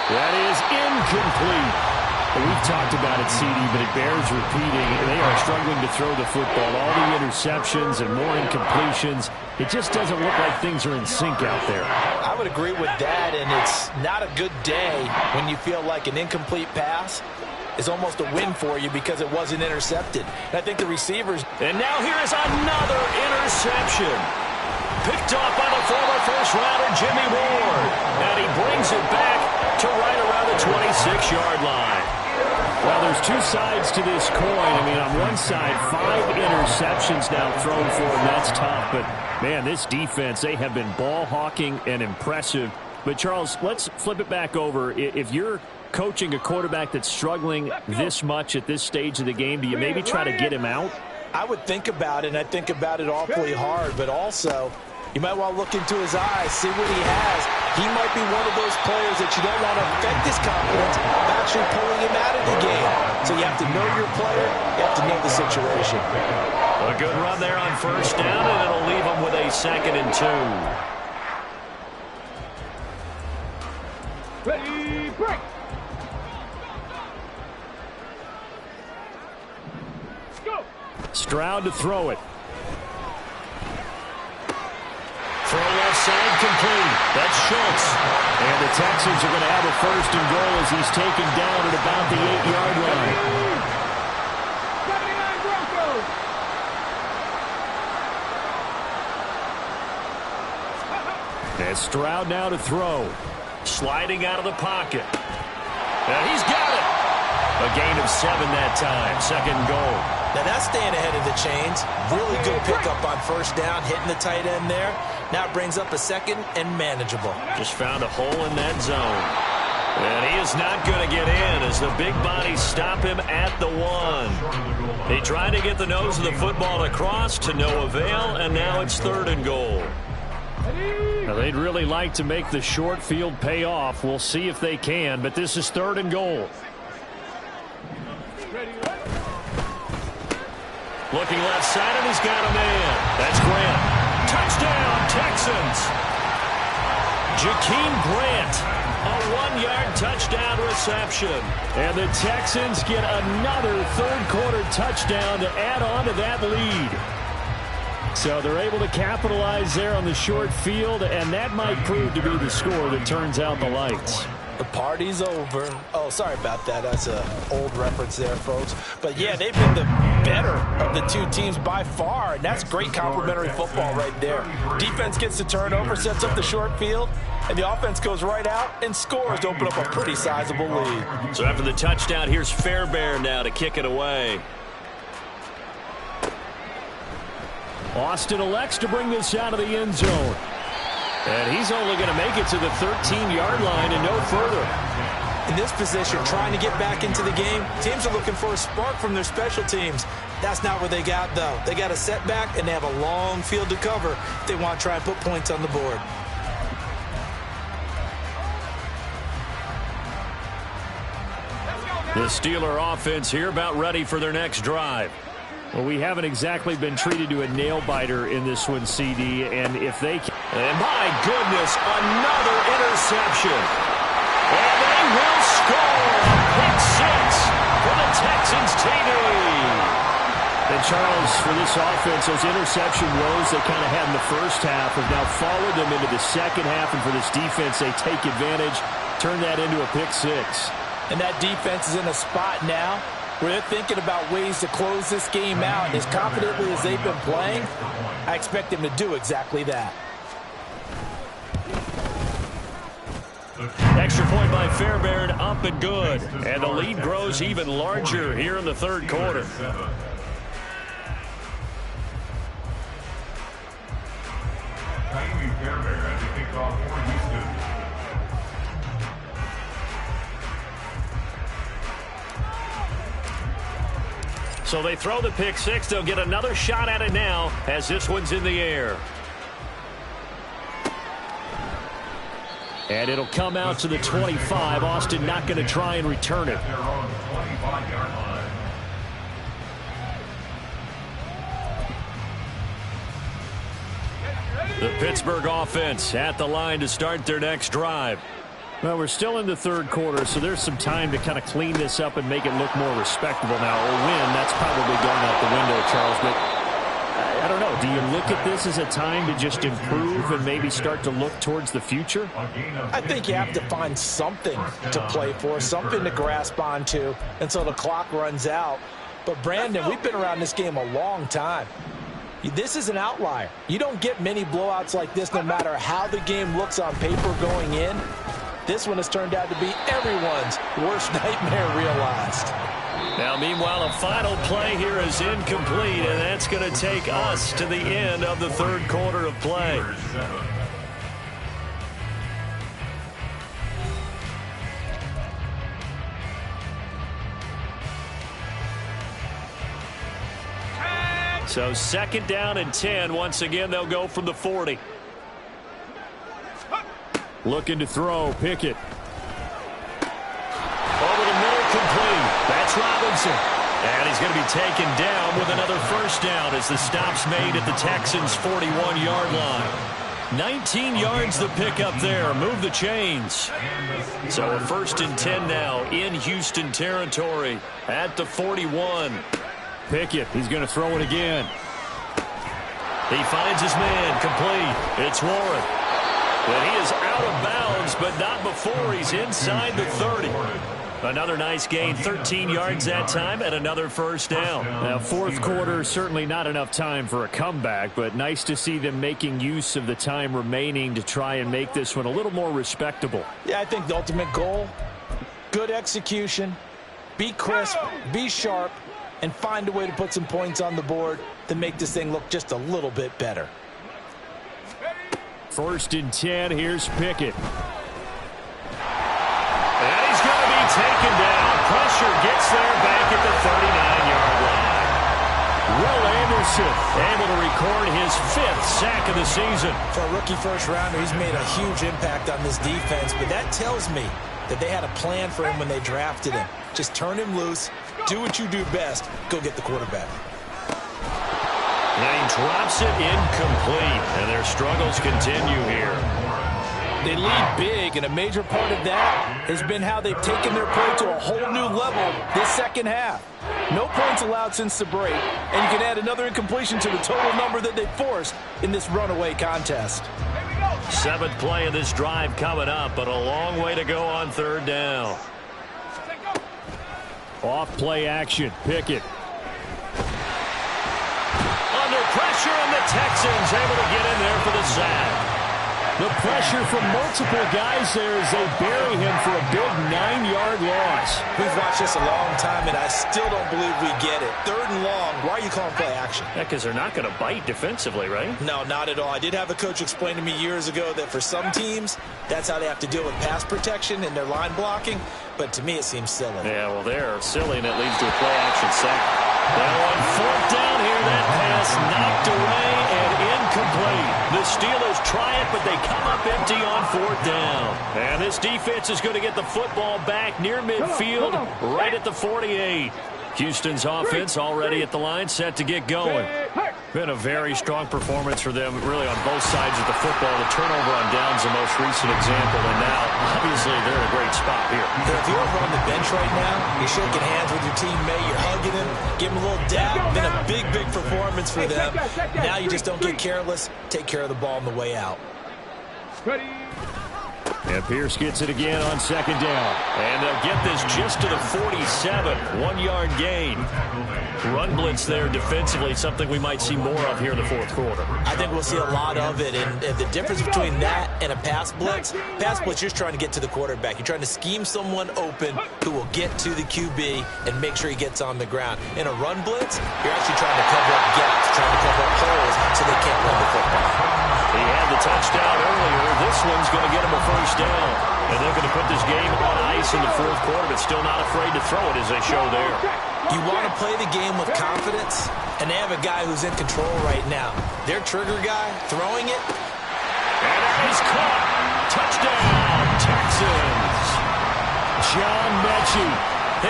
That is incomplete. We've talked about it, CD, but it bears repeating. They are struggling to throw the football. All the interceptions and more incompletions. It just doesn't look like things are in sync out there. I would agree with that, and it's not a good day when you feel like an incomplete pass is almost a win for you because it wasn't intercepted. And I think the receivers... And now here is another interception. Picked off by the former first-rounder Jimmy Ward. And he brings it back to right around the 26-yard line. Well, there's 2 sides to this coin. I mean, on one side, 5 interceptions now thrown for him. That's tough. But, man, this defense, they have been ball hawking and impressive. But, Charles, let's flip it back over. If you're coaching a quarterback that's struggling this much at this stage of the game, do you maybe try to get him out? I would think about it, and I think about it awfully hard, but also you might want to look into his eyes, see what he has. He might be one of those players that you don't want to affect his confidence of actually pulling him out of the game. So you have to know your player, you have to know the situation. A good run there on 1st down, and it'll leave him with a 2nd and 2. Ready, break. Stroud to throw it. Throw left side complete. That's Schultz. And the Texans are going to have a 1st and goal as he's taken down at about the 8-yard line. 79 Broncos. And Stroud now to throw. Sliding out of the pocket. And he's got it. A gain of 7 that time. 2nd goal. Now that's staying ahead of the chains. Really good pickup on 1st down, hitting the tight end there. Now it brings up a 2nd and manageable. Just found a hole in that zone. And he is not going to get in as the big bodies stop him at the 1. He tried to get the nose of the football across to no avail, and now it's 3rd and goal. Now they'd really like to make the short field pay off. We'll see if they can, but this is 3rd and goal. Looking left side, and he's got a man. That's Grant. Touchdown, Texans. Jakeem Grant, a 1-yard touchdown reception. And the Texans get another 3rd-quarter touchdown to add on to that lead. So they're able to capitalize there on the short field, and that might prove to be the score that turns out the lights. The party's over. Oh, sorry about that. That's an old reference there, folks. But, yeah, they've been the better of the 2 teams by far, and that's great complementary football right there. Defense gets the turnover, sets up the short field, and the offense goes right out and scores to open up a pretty sizable lead. So after the touchdown, here's Fairbairn now to kick it away. Austin elects to bring this out of the end zone. And he's only going to make it to the 13-yard line and no further. In this position, trying to get back into the game, teams are looking for a spark from their special teams. That's not what they got, though. They got a setback, and they have a long field to cover if they want to try and put points on the board. The Steeler offense here about ready for their next drive. Well, we haven't exactly been treated to a nail-biter in this one, CD, and if they can... And my goodness, another interception. And they will score a pick six for the Texans TV. And Charles, for this offense, those interception woes they kind of had in the first half have now followed them into the second half, and for this defense, they take advantage, turn that into a pick six. And that defense is in a spot now where they're thinking about ways to close this game out. And as confidently as they've been playing, I expect them to do exactly that. Extra point by Fairbairn, up and good. And the lead grows even larger here in the third quarter. Fairbairn at the kickoff for Houston. So they throw the pick six. They'll get another shot at it now as this one's in the air. And it'll come out to the 25. Austin not going to try and return it. Their own 25-yard line. The Pittsburgh offense at the line to start their next drive. Well, we're still in the third quarter, so there's some time to kind of clean this up and make it look more respectable now. A win, that's probably gone out the window, Charles, but I don't know. Do you look at this as a time to just improve and maybe start to look towards the future? I think you have to find something to play for, something to grasp onto until the clock runs out. But, Brandon, we've been around this game a long time. This is an outlier. You don't get many blowouts like this no matter how the game looks on paper going in. This one has turned out to be everyone's worst nightmare realized. Now, meanwhile, a final play here is incomplete, and that's going to take us to the end of the third quarter of play. So second down and 10. Once again, they'll go from the 40. Looking to throw. Pickett. Over the middle, complete. That's Robinson. And he's going to be taken down with another first down as the stop's made at the Texans' 41-yard line. 19 yards the pick up there. Move the chains. So a first and 10 now in Houston territory at the 41. Pickett. He's going to throw it again. He finds his man. Complete. It's Warren. But he is out of bounds, but not before he's inside the 30. Another nice gain, 13 yards that time, and another first down. Now, fourth quarter, certainly not enough time for a comeback, but nice to see them making use of the time remaining to try and make this one a little more respectable. Yeah, I think the ultimate goal, good execution, be crisp, be sharp, and find a way to put some points on the board to make this thing look just a little bit better. First and 10, here's Pickett. And he's going to be taken down. Pressure gets there back at the 39-yard line. Will Anderson able to record his 5th sack of the season. For a rookie first-rounder, he's made a huge impact on this defense, but that tells me that they had a plan for him when they drafted him. Just turn him loose, do what you do best, go get the quarterback. And he drops it incomplete, and their struggles continue here. They lead big, and a major part of that has been how they've taken their play to a whole new level this second half. No points allowed since the break, and you can add another incompletion to the total number that they forced in this runaway contest. 7th play of this drive coming up, but a long way to go on third down. Off play action. Pickett. Under pressure, and the Texans able to get in there for the sack. The pressure from multiple guys there as they bury him for a big 9-yard loss. We've watched this a long time, and I still don't believe we get it. 3rd and long, why are you calling play action? Yeah, because they're not going to bite defensively, right? No, not at all. I did have a coach explain to me years ago that for some teams, that's how they have to deal with pass protection and their line blocking. But to me, it seems silly. Yeah, well, they're silly, and it leads to a play action sack. Now on 4th down here, that pass knocked away and incomplete. The Steelers try it, but they come up empty on 4th down. And this defense is going to get the football back near midfield, right at the 48. Houston's offense already at the line, set to get going. Been a very strong performance for them, really, on both sides of the football. The turnover on downs the most recent example, and now, obviously, they're in a great spot here. If you're over on the bench right now, you're shaking hands with your teammate, you're hugging him, give him a little dab. Been a big, big performance for them. Now you just don't get careless. Take care of the ball on the way out. Ready. And Pierce gets it again on 2nd down. And they'll get this just to the 47. 1-yard gain. Run blitz there defensively, something we might see more of here in the 4th quarter. I think we'll see a lot of it. And the difference between that and a pass blitz, you're just trying to get to the quarterback. You're trying to scheme someone open who will get to the QB and make sure he gets on the ground. In a run blitz, you're actually trying to cover up gaps, trying to cover up holes so they can't run the football. He had the touchdown earlier. This one's going to get him a 1st down. And they're going to put this game on ice in the 4th quarter, but still not afraid to throw it as they show there. You want to play the game with confidence, and they have a guy who's in control right now. Their trigger guy throwing it. And that is caught. Touchdown, Texans. John Mechie,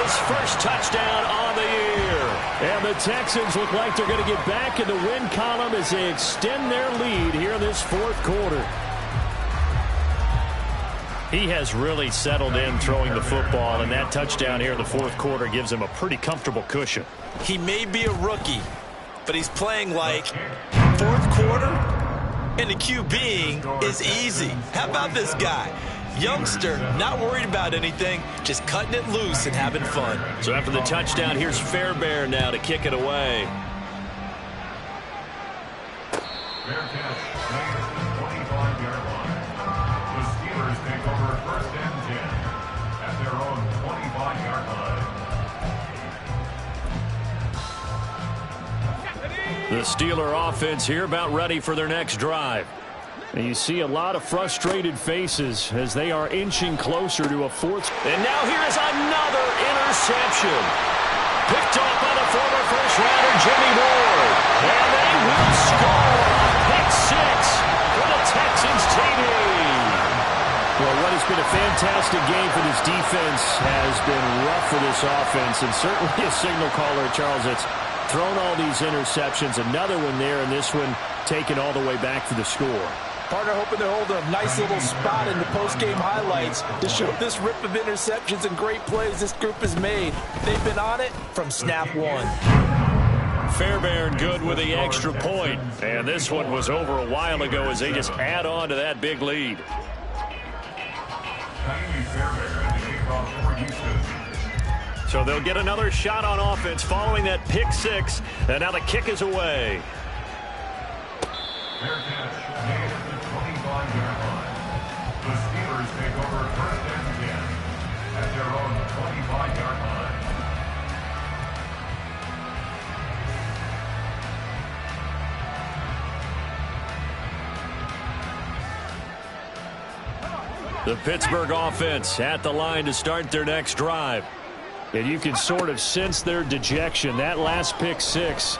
his first touchdown on the year. And the Texans look like they're going to get back in the win column as they extend their lead here in this 4th quarter. He has really settled in throwing the football, and that touchdown here in the 4th quarter gives him a pretty comfortable cushion. He may be a rookie, but he's playing like 4th quarter, and the QBing is easy. How about this guy? Youngster, not worried about anything, just cutting it loose and having fun. So after the touchdown, here's Fairbairn now to kick it away. Fair catch, made at the 25-yard line. The Steelers take over 1st and 10 at their own 25-yard line. The Steeler offense here about ready for their next drive. And you see a lot of frustrated faces as they are inching closer to a 4th. And now here is another interception. Picked off by the former first-rounder Jimmy Ward. And they will score. Pick 6 for the Texans TD. Well, what has been a fantastic game for this defense has been rough for this offense, and certainly a signal caller, Charles, that's thrown all these interceptions. Another one there, and this one taken all the way back for the score. Partner hoping they're holding a nice little spot in the post-game highlights to show this rip of interceptions and great plays this group has made. They've been on it from snap 1. Fairbairn good with the extra point. And this one was over a while ago as they just add on to that big lead. So they'll get another shot on offense following that pick 6. And now the kick is away. Fair catch, made at the 25-yard line. The Steelers take over 1st and 10 at their own 25-yard line. The Pittsburgh offense at the line to start their next drive. And you can sort of sense their dejection. That last pick 6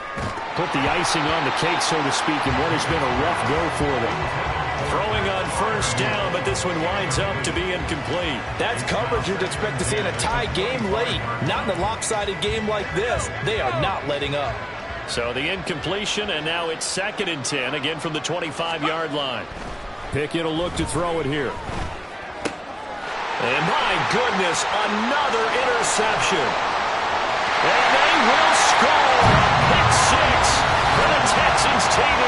put the icing on the cake, so to speak, in what has been a rough go for them. Throwing on 1st down, but this one winds up to be incomplete. That's coverage you'd expect to see in a tie game late. Not in a lopsided game like this. They are not letting up. So the incompletion, and now it's 2nd and 10, again from the 25-yard line. Pickett will look to throw it here. And my goodness, another interception. And they will score. Pick 6 for the Texans TD.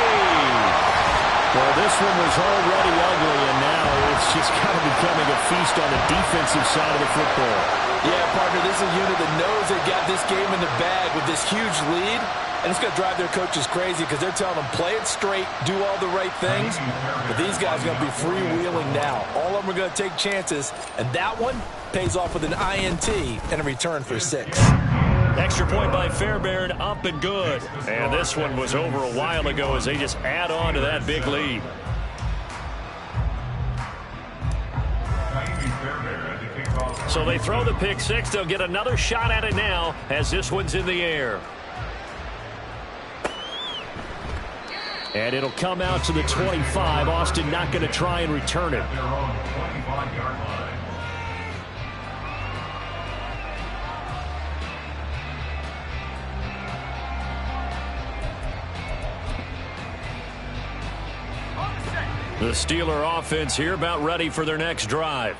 Well, this one was already ugly, and now it's just kind of becoming a feast on the defensive side of the football. Yeah, partner, this is a unit that knows they got this game in the bag with this huge lead. And it's going to drive their coaches crazy because they're telling them, play it straight, do all the right things. But these guys are going to be freewheeling now. All of them are going to take chances. And that one pays off with an INT and a return for 6. Extra point by Fairbairn, up and good. And this one was over a while ago as they just add on to that big lead. So they throw the pick 6. They'll get another shot at it now as this one's in the air. And it'll come out to the 25. Austin not going to try and return it. At their own 25-yard line. The Steeler offense here about ready for their next drive.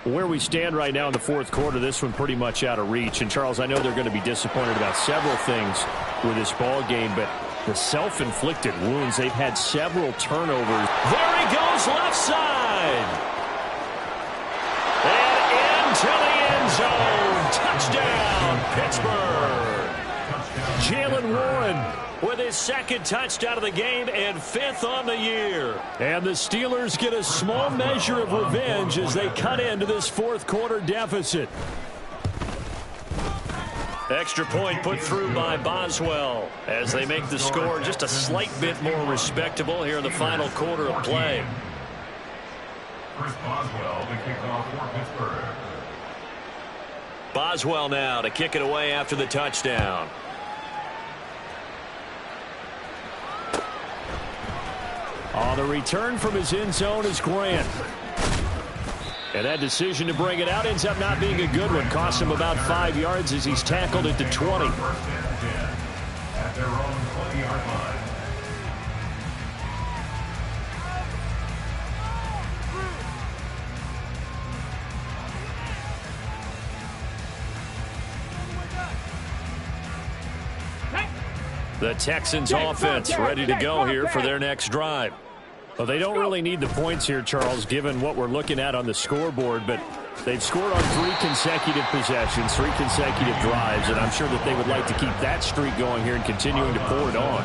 Where we stand right now in the fourth quarter, this one pretty much out of reach. And, Charles, I know they're going to be disappointed about several things with this ball game, but the self-inflicted wounds, they've had several turnovers. There he goes left side. And into the end zone. Touchdown, Pittsburgh. Jalen Warren with his second touchdown of the game and 5th on the year. And the Steelers get a small measure of revenge as they cut into this fourth quarter deficit. Extra point put through by Boswell as they make the score just a slight bit more respectable here in the final quarter of play. Chris Boswell, the kickoff for Pittsburgh. Boswell now to kick it away after the touchdown. On the return from his end zone is Grant. And that decision to bring it out ends up not being a good one. Costs him about 5 yards as he's tackled at the 20. First and 10 at their own 20-yard line. The Texans offense ready to go here for their next drive. Well, they don't really need the points here, Charles, given what we're looking at on the scoreboard, but they've scored on 3 consecutive possessions, 3 consecutive drives, and I'm sure that they would like to keep that streak going here and continuing to pour it on.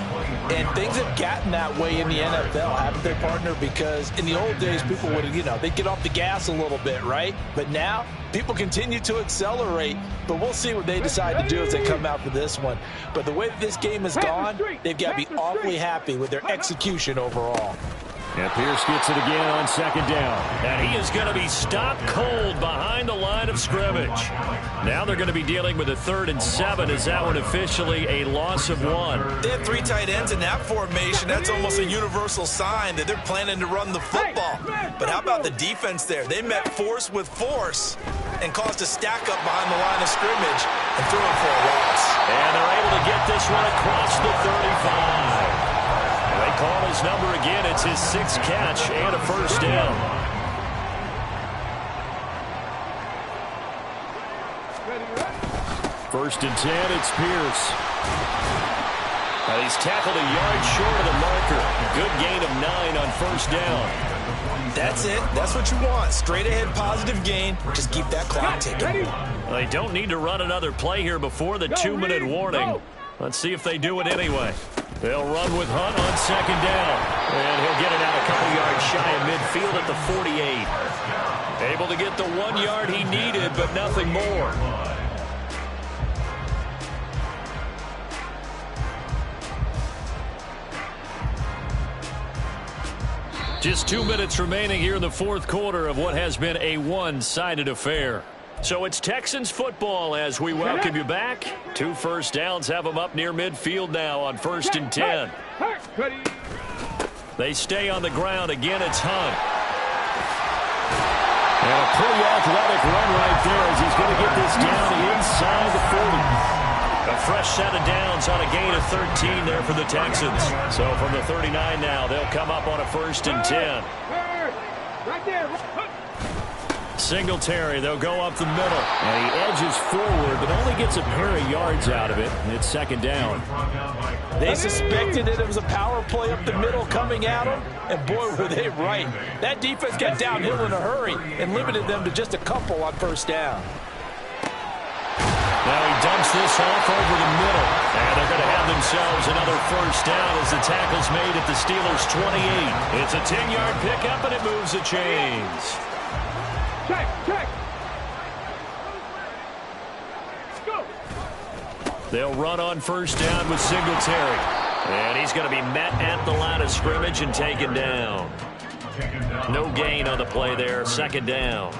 And things have gotten that way in the NFL, haven't they, partner? Because in the old days, people would, they'd get off the gas a little bit, right? But now, people continue to accelerate, but we'll see what they decide to do as they come out for this one. But the way that this game has gone, they've got to be awfully happy with their execution overall. And Pierce gets it again on second down. And he is going to be stopped cold behind the line of scrimmage. Now they're going to be dealing with a 3rd and 7. Is that one officially a loss of 1? They have 3 tight ends in that formation. That's almost a universal sign that they're planning to run the football. But how about the defense there? They met force with force and caused a stack up behind the line of scrimmage and threw it for a loss. And they're able to get this one across the 35. They call his number again. It's his 6th catch and a first down. First and 10, it's Pierce. Now he's tackled a yard short of the marker. Good gain of 9 on first down. That's it. That's what you want. Straight ahead positive gain. Just keep that clock ticking. They don't need to run another play here before the 2-minute warning. Let's see if they do it anyway. They'll run with Hunt on second down. And he'll get it out a couple yards shy of midfield at the 48. Able to get the 1 yard he needed, but nothing more. Just 2 minutes remaining here in the fourth quarter of what has been a one-sided affair. So it's Texans football as we welcome you back. 2 first downs have them up near midfield now on 1st and 10. They stay on the ground. Again, it's Hunt. And a pretty athletic run right there as he's going to get this down inside the 40. A fresh set of downs on a gain of 13 there for the Texans. So from the 39 now, they'll come up on a 1st and 10. Right there. Singletary, they'll go up the middle. And he edges forward, but only gets a pair of yards out of it. And it's second down. They suspected that it was a power play up the middle coming at them, and boy, were they right. That defense got downhill in a hurry and limited them to just a couple on first down. Now he dumps this off over the middle. And they're going to have themselves another first down as the tackle's made at the Steelers' 28. It's a 10-yard pickup, and it moves the chains. Check, check. Go. They'll run on first down with Singletary. And he's going to be met at the line of scrimmage and taken down. No gain on the play there, second down.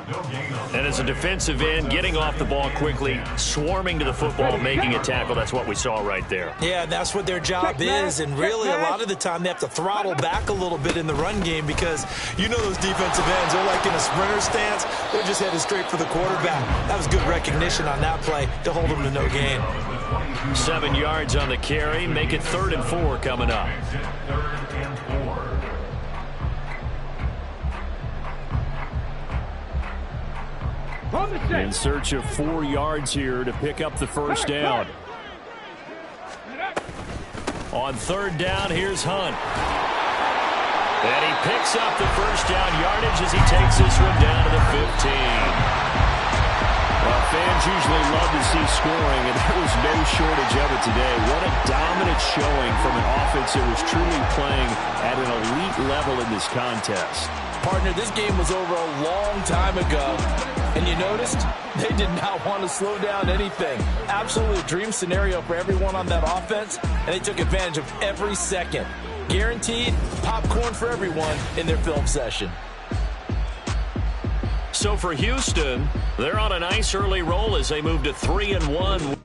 And as a defensive end, getting off the ball quickly, swarming to the football, making a tackle, that's what we saw right there. Yeah, that's what their job is, and really a lot of the time they have to throttle back a little bit in the run game because you know those defensive ends, they're like in a sprinter stance, they're just headed straight for the quarterback. That was good recognition on that play to hold them to no gain. 7 yards on the carry, make it 3rd and 4 coming up. In search of 4 yards here to pick up the first down. On 3rd down, here's Hunt. And he picks up the first down yardage as he takes this one down to the 15. Well, fans usually love to see scoring, and there was no shortage of it today. What a dominant showing from an offense that was truly playing at an elite level in this contest. Partner, this game was over a long time ago, and you noticed they did not want to slow down anything. Absolutely a dream scenario for everyone on that offense, and they took advantage of every second. Guaranteed popcorn for everyone in their film session. So for Houston, they're on a nice early roll as they move to 3-1.